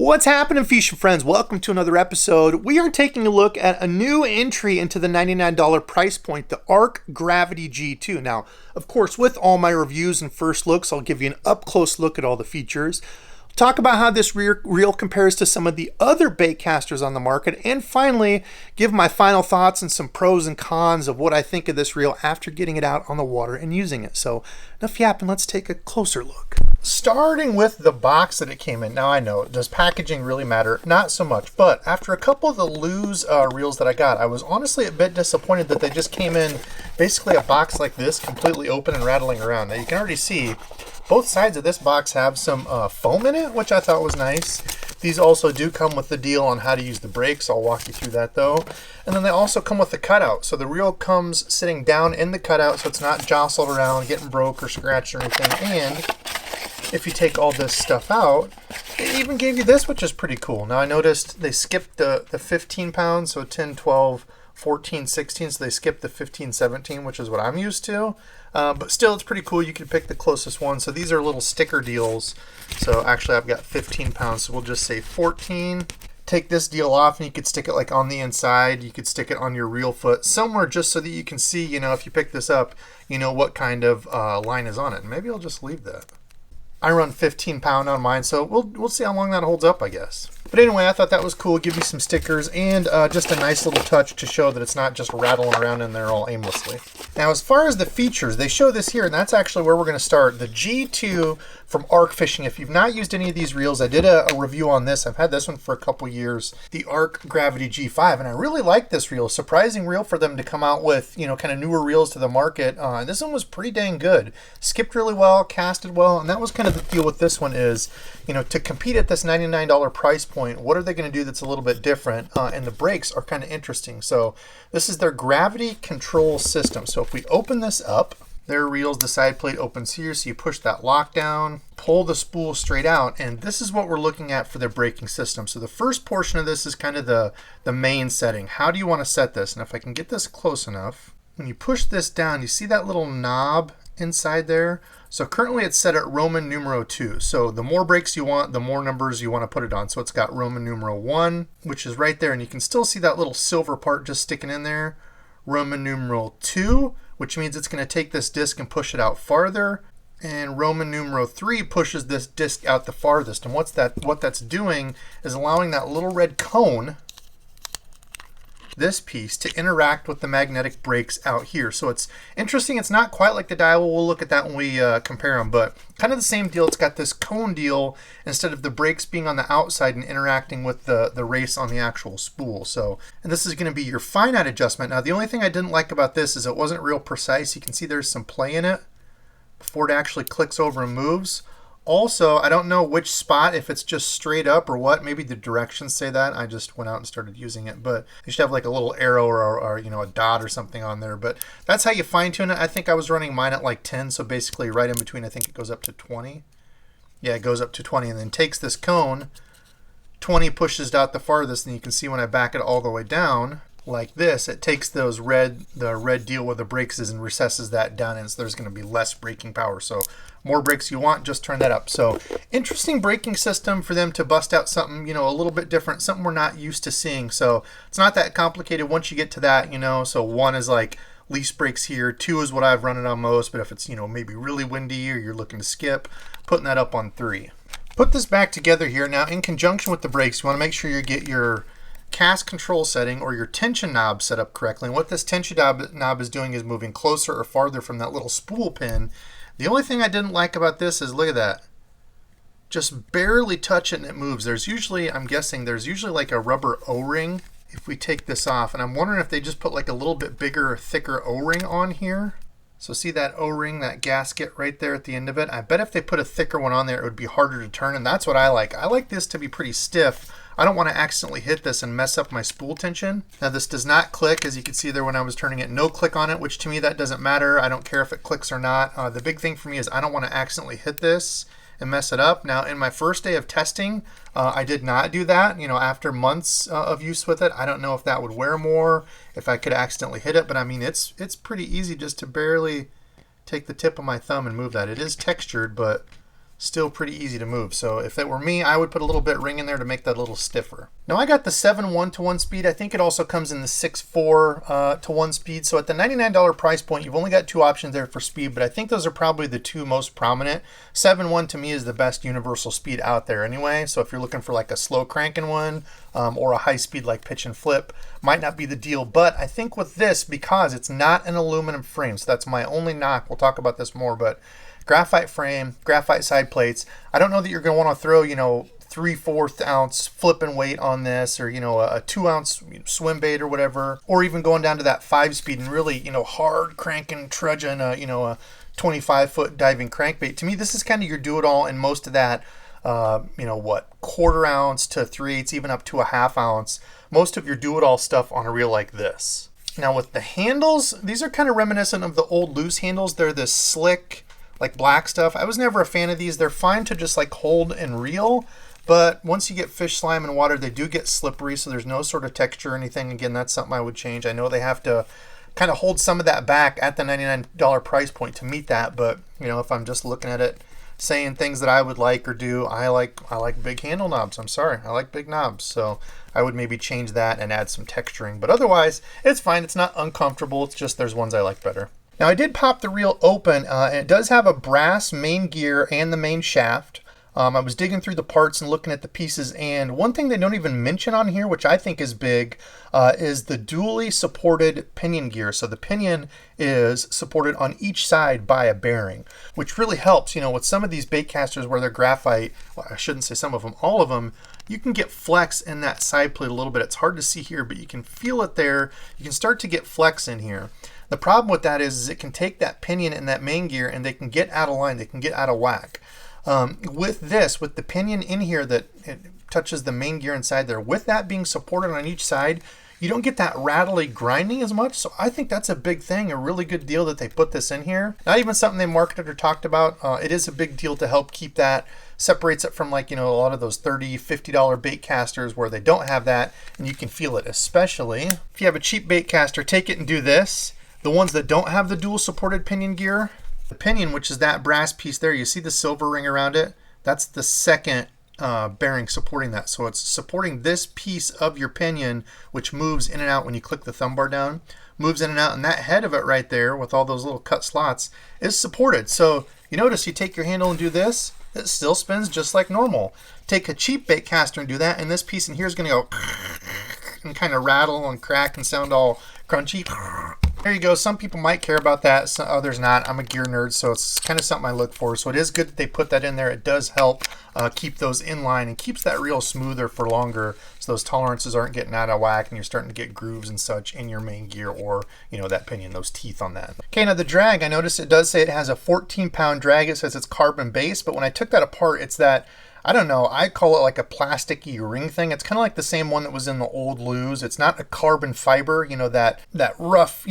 What's happening, fishing friends? Welcome to another episode. We are taking a look at a new entry into the $99 price point, the Ark Gravity G2. Now, of course, with all my reviews and first looks, I'll give you an up-close look at all the features, talk about how this reel compares to some of the other baitcasters on the market, and finally, give my final thoughts and some pros and cons of what I think of this reel after getting it out on the water and using it. So, enough yapping, let's take a closer look. Starting with the box that it came in. Now I know, does packaging really matter? Not so much, but after a couple of the Lose reels that I got, I was honestly a bit disappointed that they just came in basically a box like this, completely open and rattling around. Now you can already see both sides of this box have some foam in it, which I thought was nice. These also do come with the deal on how to use the brakes. I'll walk you through that though. And then they also come with the cutout. So the reel comes sitting down in the cutout so it's not jostled around, getting broke or scratched or anything. And if you take all this stuff out, they even gave you this, which is pretty cool. Now I noticed they skipped the 15 pounds, so 10, 12, 14, 16, so they skipped the 15, 17, which is what I'm used to. But still, it's pretty cool. You can pick the closest one. So these are little sticker deals. So actually, I've got 15 pounds, so we'll just say 14. Take this deal off, and you could stick it like on the inside. You could stick it on your reel foot somewhere just so that you can see, you know, if you pick this up, you know what kind of line is on it. And maybe I'll just leave that. I run 15 pound on mine, so we'll see how long that holds up, I guess. But anyway, I thought that was cool. Give you some stickers and just a nice little touch to show that it's not just rattling around in there all aimlessly. Now, as far as the features, they show this here, and that's actually where we're going to start. The G2 from Ark Fishing. If you've not used any of these reels, I did a review on this. I've had this one for a couple years, the Ark Gravity G5, and I really like this reel. Surprising reel for them to come out with, you know, kind of newer reels to the market. This one was pretty dang good. Skipped really well, casted well, and that was kind of the deal with this one is, you know, to compete at this $99 price point, what are they going to do that's a little bit different? And the brakes are kind of interesting. So this is their gravity control system. So if we open this up, their reels, the side plate opens here, so you push that lock down, pull the spool straight out, and this is what we're looking at for their braking system. So the first portion of this is kind of the main setting. How do you want to set this? And if I can get this close enough, when you push this down, you see that little knob inside there? So currently it's set at Roman numeral 2. So the more brakes you want, the more numbers you want to put it on. So it's got Roman numeral 1, which is right there, and you can still see that little silver part just sticking in there. Roman numeral 2, which means it's going to take this disc and push it out farther. And Roman numeral 3 pushes this disc out the farthest. And what that's doing is allowing that little red cone, this piece, to interact with the magnetic brakes out here. So it's interesting. It's not quite like the dial. We'll look at that when we compare them, but kind of the same deal. It's got this cone deal instead of the brakes being on the outside and interacting with the race on the actual spool. So, and this is going to be your finite adjustment. Now, the only thing I didn't like about this is it wasn't real precise. You can see there's some play in it before it actually clicks over and moves. Also, I don't know which spot, if it's just straight up or what. Maybe the directions say that. I just went out and started using it, but you should have like a little arrow or you know, a dot or something on there. But that's how you fine tune it. I think I was running mine at like 10, so basically right in between. I think it goes up to 20. Yeah, it goes up to 20 and then takes this cone. 20 pushes out the farthest, and you can see when I back it all the way down like this, it takes the red deal where the brakes is and recesses that down, and so there's going to be less braking power. So more brakes you want, just turn that up. So interesting braking system for them to bust out something, you know, a little bit different, something we're not used to seeing. So it's not that complicated once you get to that, you know. So 1 is like least brakes here, 2 is what I've run it on most, but if it's, you know, maybe really windy or you're looking to skip, putting that up on 3. Put this back together here. Now in conjunction with the brakes, you want to make sure you get your cast control setting or your tension knob set up correctly. And what this tension knob is doing is moving closer or farther from that little spool pin. The only thing I didn't like about this is, look at that. Just barely touch it and it moves. There's usually, I'm guessing, there's usually like a rubber O-ring if we take this off. And I'm wondering if they just put like a little bit bigger or thicker O-ring on here. So see that O-ring, that gasket right there at the end of it? I bet if they put a thicker one on there, it would be harder to turn, and that's what I like. I like this to be pretty stiff. I don't want to accidentally hit this and mess up my spool tension. Now this does not click, as you can see there when I was turning it. No click on it, which to me that doesn't matter. I don't care if it clicks or not. The big thing for me is I don't want to accidentally hit this and mess it up. Now in my first day of testing, I did not do that. You know, after months of use with it, I don't know if that would wear more, if I could accidentally hit it, but I mean it's pretty easy just to barely take the tip of my thumb and move that. It is textured, but still pretty easy to move. So if it were me, I would put a little bit ring in there to make that a little stiffer. Now I got the 7.1 to 1 speed. I think it also comes in the 6.4 to 1 speed. So at the $99 price point, you've only got two options there for speed, but I think those are probably the two most prominent. 7.1 to me is the best universal speed out there anyway. So if you're looking for like a slow cranking one or a high speed like pitch and flip, might not be the deal. But I think with this, because it's not an aluminum frame, so that's my only knock. We'll talk about this more, but graphite frame, graphite side plates. I don't know that you're going to want to throw, 3/4 ounce flipping weight on this, or a 2 ounce swim bait or whatever, or even going down to that 5 speed and really hard cranking, trudging a 25-foot diving crankbait. To me, this is kind of your do-it-all, and most of that, 1/4 ounce to 3/8, even up to a 1/2 ounce. Most of your do-it-all stuff on a reel like this. Now with the handles, these are kind of reminiscent of the old loose handles. They're this slick, like black stuff. I was never a fan of these. They're fine to just like hold and reel, but once you get fish slime and water, they do get slippery, so there's no sort of texture or anything. Again, that's something I would change. I know they have to kind of hold some of that back at the $99 price point to meet that, but if I'm just looking at it, saying things that I would like or do, I like big handle knobs. I'm sorry, I like big knobs, so I would maybe change that and add some texturing. But otherwise, it's fine. It's not uncomfortable. It's just there's ones I like better. Now I did pop the reel open, and it does have a brass main gear and the main shaft. I was digging through the parts and looking at the pieces, and one thing they don't even mention on here, which I think is big, is the dually supported pinion gear. So the pinion is supported on each side by a bearing, which really helps. With some of these baitcasters where they're graphite, well, I shouldn't say some of them, all of them, you can get flex in that side plate a little bit. It's hard to see here, but you can feel it there. You can start to get flex in here. The problem with that is it can take that pinion and that main gear and they can get out of line, they can get out of whack. With the pinion in here that it touches the main gear inside there, with that being supported on each side, you don't get that rattly grinding as much. So I think that's a big thing, a really good deal that they put this in here. Not even something they marketed or talked about. It is a big deal to help keep that, separates it from like, a lot of those $30, $50 bait casters where they don't have that, and you can feel it, especially if you have a cheap bait caster, take it and do this. The ones that don't have the dual supported pinion gear, the pinion, which is that brass piece there, you see the silver ring around it? That's the second bearing supporting that. So it's supporting this piece of your pinion, which moves in and out when you click the thumb bar down, moves in and out, and that head of it right there with all those little cut slots is supported. So you notice you take your handle and do this, it still spins just like normal. Take a cheap bait caster and do that, and this piece in here is going to go and kind of rattle and crack and sound all crunchy. There you go. Some people might care about that, some others not. I'm a gear nerd, so it's kind of something I look for. So it is good that they put that in there. It does help keep those in line and keeps that reel smoother for longer, so those tolerances aren't getting out of whack and you're starting to get grooves and such in your main gear or that pinion, those teeth on that. Okay, now the drag, I noticed it does say it has a 14-pound drag. It says it's carbon based, but when I took that apart, it's that, I don't know, I call it like a plasticky ring thing. It's kind of like the same one that was in the old Lose. It's not a carbon fiber, that rough,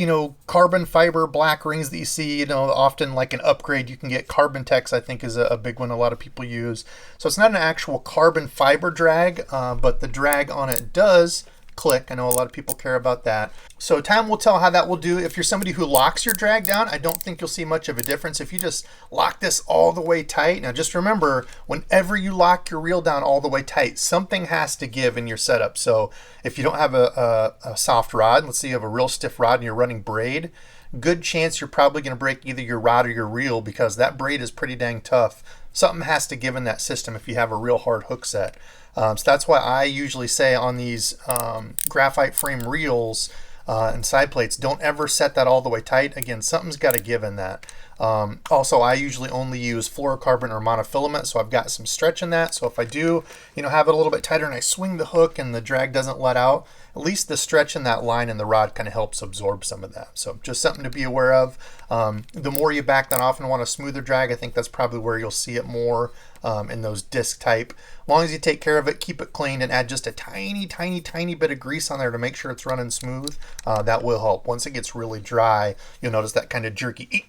carbon fiber black rings that you see, often like an upgrade. You can get Carbon Tex, I think is a big one a lot of people use. So it's not an actual carbon fiber drag, but the drag on it does click. I know a lot of people care about that. So time will tell how that will do. If you're somebody who locks your drag down, I don't think you'll see much of a difference. If you just lock this all the way tight, now just remember, whenever you lock your reel down all the way tight, something has to give in your setup. So if you don't have a soft rod, let's say you have a real stiff rod and you're running braid, good chance you're probably going to break either your rod or your reel, because that braid is pretty dang tough. Something has to give in that system if you have a real hard hook set. So that's why I usually say on these graphite frame reels and side plates, don't ever set that all the way tight. Again, something's got to give in that. Also, I usually only use fluorocarbon or monofilament, so I've got some stretch in that. So if I do, have it a little bit tighter and I swing the hook and the drag doesn't let out, at least the stretch in that line in the rod kind of helps absorb some of that. So just something to be aware of. The more you back that off and want a smoother drag, I think that's probably where you'll see it more in those disc type. As long as you take care of it, keep it clean, and add just a tiny, tiny, tiny bit of grease on there to make sure it's running smooth, that will help. Once it gets really dry, you'll notice that kind of jerky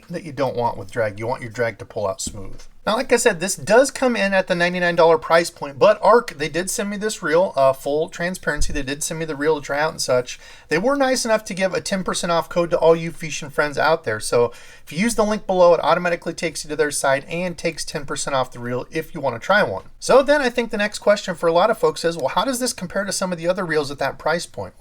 that you don't want with drag. You want your drag to pull out smooth. Now, like I said, this does come in at the $99 price point, but Ark, they did send me this reel, full transparency. They did send me the reel to try out and such. They were nice enough to give a 10% off code to all you fishing friends out there. So if you use the link below, it automatically takes you to their site and takes 10% off the reel if you want to try one. So then I think the next question for a lot of folks is, well, how does this compare to some of the other reels at that price point?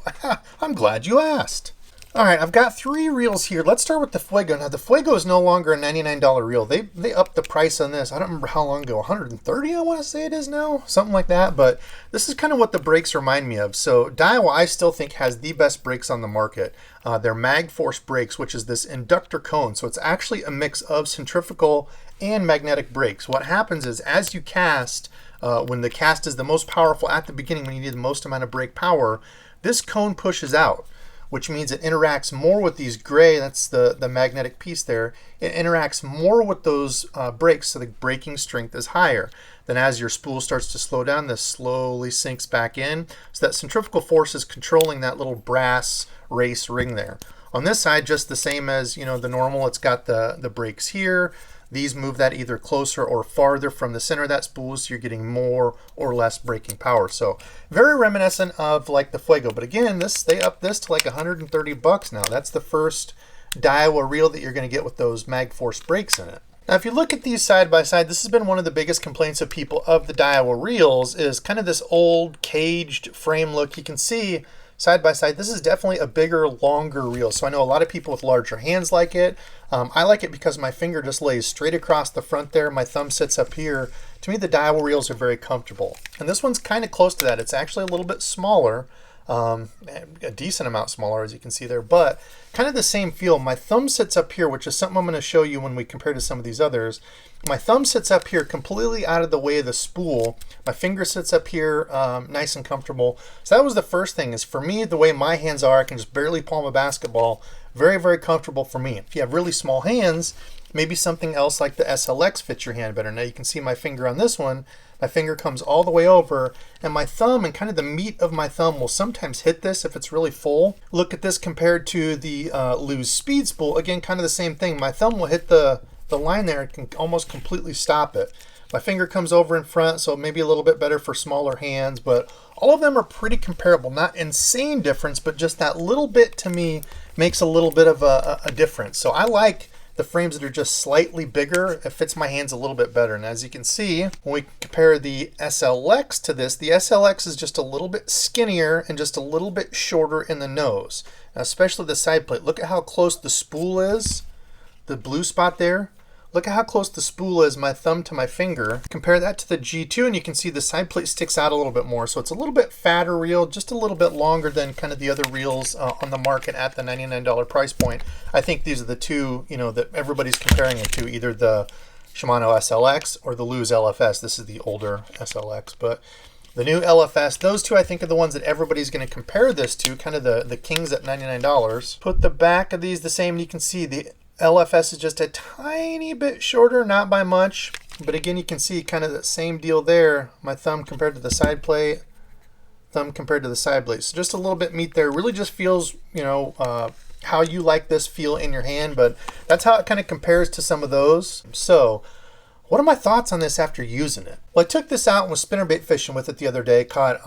I'm glad you asked. All right, I've got 3 reels here. Let's start with the Fuego. Now, the Fuego is no longer a $99 reel. They upped the price on this. I don't remember how long ago, 130 I want to say it is now, something like that. But this is kind of what the brakes remind me of. So Daiwa, I still think, has the best brakes on the market. They're MagForce brakes, which is this inductor cone. So it's actually a mix of centrifugal and magnetic brakes. What happens is as you cast, when the cast is the most powerful at the beginning, when you need the most amount of brake power, this cone pushes out, which means it interacts more with these gray, that's the magnetic piece there. It interacts more with those brakes, so the braking strength is higher. Then as your spool starts to slow down, this slowly sinks back in. So that centrifugal force is controlling that little brass race ring there. On this side, just the same as the normal, it's got the brakes here. These move that either closer or farther from the center of that spool, so you're getting more or less braking power. So very reminiscent of like the Fuego. But again, they upped this to like 130 bucks now. That's the first Daiwa reel that you're going to get with those MagForce brakes in it. Now, if you look at these side by side, this has been one of the biggest complaints of people of the Daiwa reels is kind of this old caged frame look. You can see side by side, this is definitely a bigger, longer reel. So I know a lot of people with larger hands like it. I like it because my finger just lays straight across the front there. My thumb sits up here. To me, the Daiwa reels are very comfortable. And this one's kind of close to that. It's actually a little bit smaller, a decent amount smaller, as you can see there, but kind of the same feel. My thumb sits up here, which is something I'm going to show you when we compare to some of these others. My thumb sits up here completely out of the way of the spool. My finger sits up here nice and comfortable. So that was the first thing, is for me, the way my hands are, I can just barely palm a basketball. Very, very comfortable for me. If you have really small hands, maybe something else like the SLX fits your hand better. Now you can see my finger on this one. My finger comes all the way over, and my thumb and kind of the meat of my thumb will sometimes hit this if it's really full. Look at this compared to the Lew's Speed Spool. Again, kind of the same thing. My thumb will hit the line there. It can almost completely stop it. My finger comes over in front, so maybe a little bit better for smaller hands, but all of them are pretty comparable. Not insane difference, but just that little bit to me makes a little bit of a difference. So I like the frames that are just slightly bigger. It fits my hands a little bit better. And as you can see, when we compare the SLX to this, the SLX is just a little bit skinnier and just a little bit shorter in the nose, now, especially the side plate. Look at how close the spool is, the blue spot there. Look at how close the spool is, my thumb to my finger. Compare that to the G2 and you can see the side plate sticks out a little bit more. So it's a little bit fatter reel, just a little bit longer than kind of the other reels on the market at the $99 price point. I think these are the two, that everybody's comparing it to, either the Shimano SLX or the Lew's LFS. This is the older SLX, but the new LFS, those two I think are the ones that everybody's going to compare this to, kind of the kings at $99. Put the back of these the same, and you can see the LFS is just a tiny bit shorter, not by much, but again you can see kind of the same deal there. My thumb compared to the side plate, thumb compared to the side plate. So just a little bit meat there. Really just feels, how you like this feel in your hand, but that's how it kind of compares to some of those. So what are my thoughts on this after using it? Well, I took this out and was spinnerbait fishing with it the other day, caught,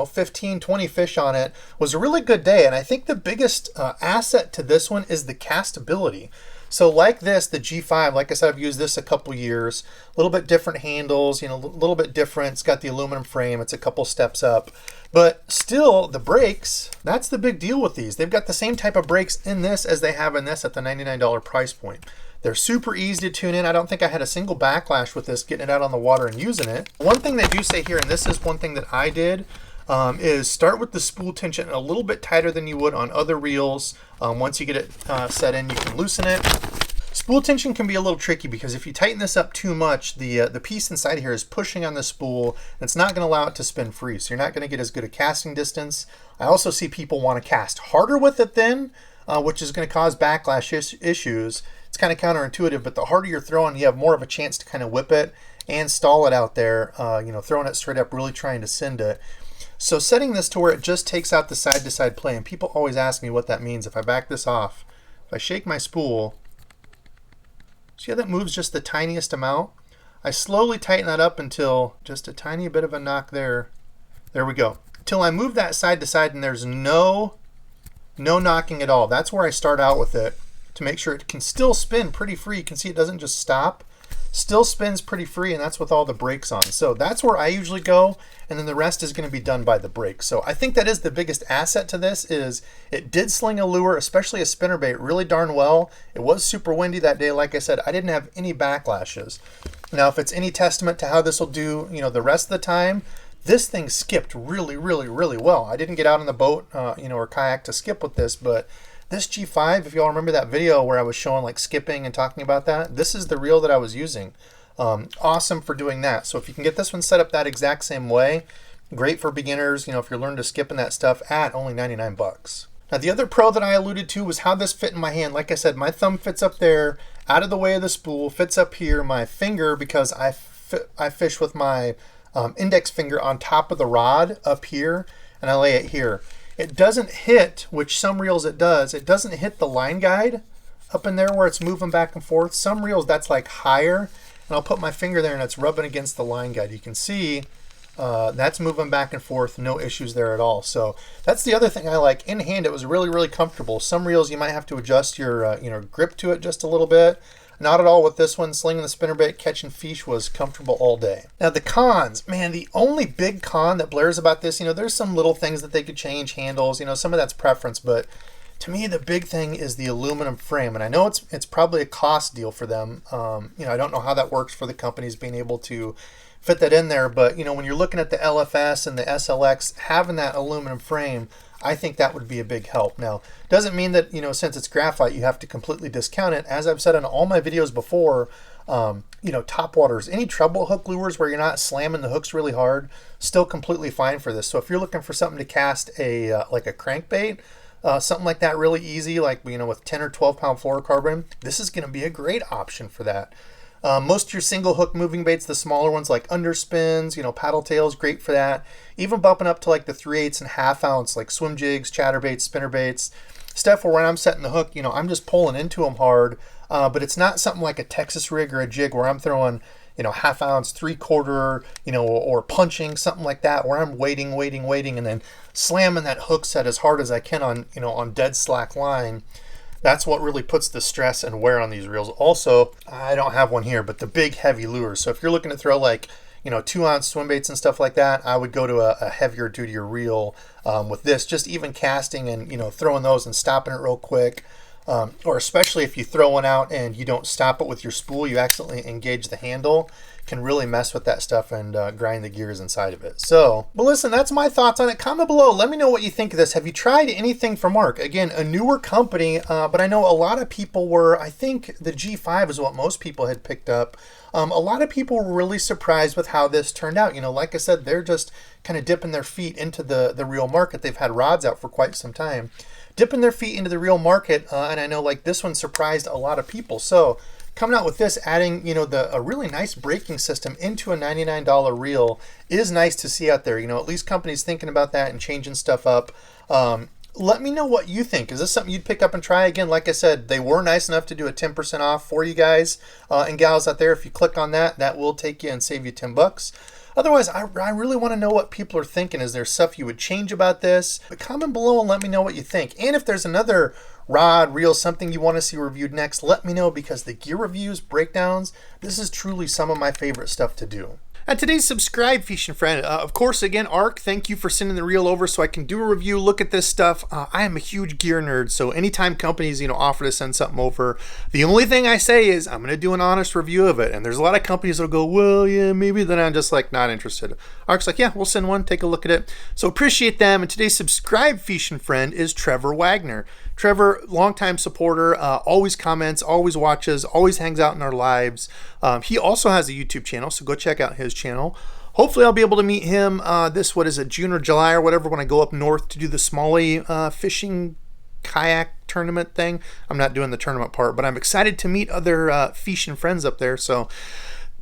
15, 20 fish on it. It was a really good day, and I think the biggest asset to this one is the castability. So like this, the G5, like I said, I've used this a couple years, a little bit different handles, a little bit different. It's got the aluminum frame, it's a couple steps up, but still the brakes, that's the big deal with these. They've got the same type of brakes in this as they have in this at the $99 price point. They're super easy to tune in. I don't think I had a single backlash with this, getting it out on the water and using it. One thing they do say here, and this is one thing that I did, is start with the spool tension a little bit tighter than you would on other reels. Once you get it set in, you can loosen it. Spool tension can be a little tricky because if you tighten this up too much, the piece inside here is pushing on the spool, and it's not going to allow it to spin free. So you're not going to get as good a casting distance. I also see people want to cast harder with it then, which is going to cause backlash issues. It's kind of counterintuitive, but the harder you're throwing, you have more of a chance to kind of whip it and stall it out there, throwing it straight up, really trying to send it. So setting this to where it just takes out the side-to-side play, and people always ask me what that means. If I back this off, if I shake my spool, See how that moves just the tiniest amount? I slowly tighten that up until just a tiny bit of a knock there. There we go. Till I move that side to side and there's no knocking at all. That's where I start out with it to make sure it can still spin pretty free. You can see it doesn't just stop. Still spins pretty free, and that's with all the brakes on. So that's where I usually go, and then the rest is going to be done by the brakes. So I think that is the biggest asset to this, is it did sling a lure, especially a spinnerbait, really darn well. It was super windy that day. Like I said, I didn't have any backlashes. Now, if it's any testament to how this will do, the rest of the time, this thing skipped really, really, really well. I didn't get out on the boat, or kayak to skip with this, but this G5, if y'all remember that video where I was showing like skipping and talking about that, this is the reel that I was using. Awesome for doing that. So if you can get this one set up that exact same way, great for beginners, if you're learning to skip and that stuff at only 99 bucks. Now the other pro that I alluded to was how this fit in my hand. Like I said, my thumb fits up there, out of the way of the spool, fits up here. My finger, because I fish with my index finger on top of the rod up here, and I lay it here. It doesn't hit, which some reels it doesn't hit the line guide up in there where it's moving back and forth. Some reels that's like higher, and I'll put my finger there and it's rubbing against the line guide. You can see that's moving back and forth, no issues there at all. So that's the other thing I like. In hand, it was really, really comfortable. Some reels you might have to adjust your grip to it just a little bit. Not at all with this one. Slinging the spinnerbait, catching fish was comfortable all day. Now the cons, man, the only big con that blares about this, there's some little things that they could change, handles, some of that's preference, but to me the big thing is the aluminum frame. And I know it's probably a cost deal for them. I don't know how that works for the companies being able to fit that in there, but when you're looking at the LFS and the SLX, having that aluminum frame, I think that would be a big help. Now, doesn't mean that, since it's graphite, you have to completely discount it. As I've said in all my videos before, topwaters, any treble hook lures where you're not slamming the hooks really hard, still completely fine for this. So if you're looking for something to cast like a crankbait, something like that really easy, like, with 10 or 12 pound fluorocarbon, this is going to be a great option for that. Most of your single hook moving baits, the smaller ones like underspins, paddle tails, great for that. Even bumping up to like the 3/8 and ½ ounce, like swim jigs, chatterbaits, spinnerbaits, stuff where when I'm setting the hook, I'm just pulling into them hard. But it's not something like a Texas rig or a jig where I'm throwing, ½ ounce, 3/4, or punching, something like that, where I'm waiting, and then slamming that hook set as hard as I can on, on dead slack line. That's what really puts the stress and wear on these reels. Also, I don't have one here, but the big heavy lures. So if you're looking to throw like, 2-ounce swim baits and stuff like that, I would go to a heavier duty reel with this, just even casting and, throwing those and stopping it real quick. Or especially if you throw one out and you don't stop it with your spool, you accidentally engage the handle, can really mess with that stuff and grind the gears inside of it. So, but listen, that's my thoughts on it. Comment below. Let me know what you think of this. Have you tried anything from Ark? Again, a newer company, but I know a lot of people were, I think the G5 is what most people had picked up. A lot of people were really surprised with how this turned out. Like I said, they're just kind of dipping their feet into the real market. They've had rods out for quite some time. Dipping their feet into the real market, and I know like this one surprised a lot of people. So coming out with this, adding a really nice braking system into a $99 reel is nice to see out there. At least companies thinking about that and changing stuff up. Let me know what you think. Is this something you'd pick up and try? Again, like I said, they were nice enough to do a 10% off for you guys and gals out there. If you click on that, that will take you and save you 10 bucks. Otherwise, I really want to know what people are thinking. Is there stuff you would change about this? But comment below and let me know what you think. And if there's another rod, reel, something you want to see reviewed next, let me know, because the gear reviews, breakdowns, this is truly some of my favorite stuff to do. And today's subscribe fishing friend, of course, again, Ark, thank you for sending the reel over so I can do a review, look at this stuff. I am a huge gear nerd, so anytime companies, offer to send something over, the only thing I say is I'm going to do an honest review of it. And there's a lot of companies that'll go, well, yeah, maybe, then I'm just like not interested. Ark's like, yeah, we'll send one, take a look at it. So appreciate them. And today's subscribe fishing friend is Trevor Wagner. Trevor, longtime supporter, always comments, always watches, always hangs out in our lives. He also has a YouTube channel, so go check out his channel. Hopefully I'll be able to meet him June or July or whatever, when I go up north to do the Smalley fishing kayak tournament thing. I'm not doing the tournament part, but I'm excited to meet other fishing friends up there. So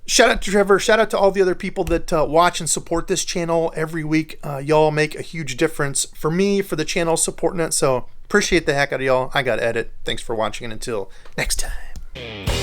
shout out to Trevor. Shout out to all the other people that watch and support this channel every week. Y'all make a huge difference for me, for the channel, supporting it. So appreciate the heck out of y'all. I got to edit. Thanks for watching, and until next time.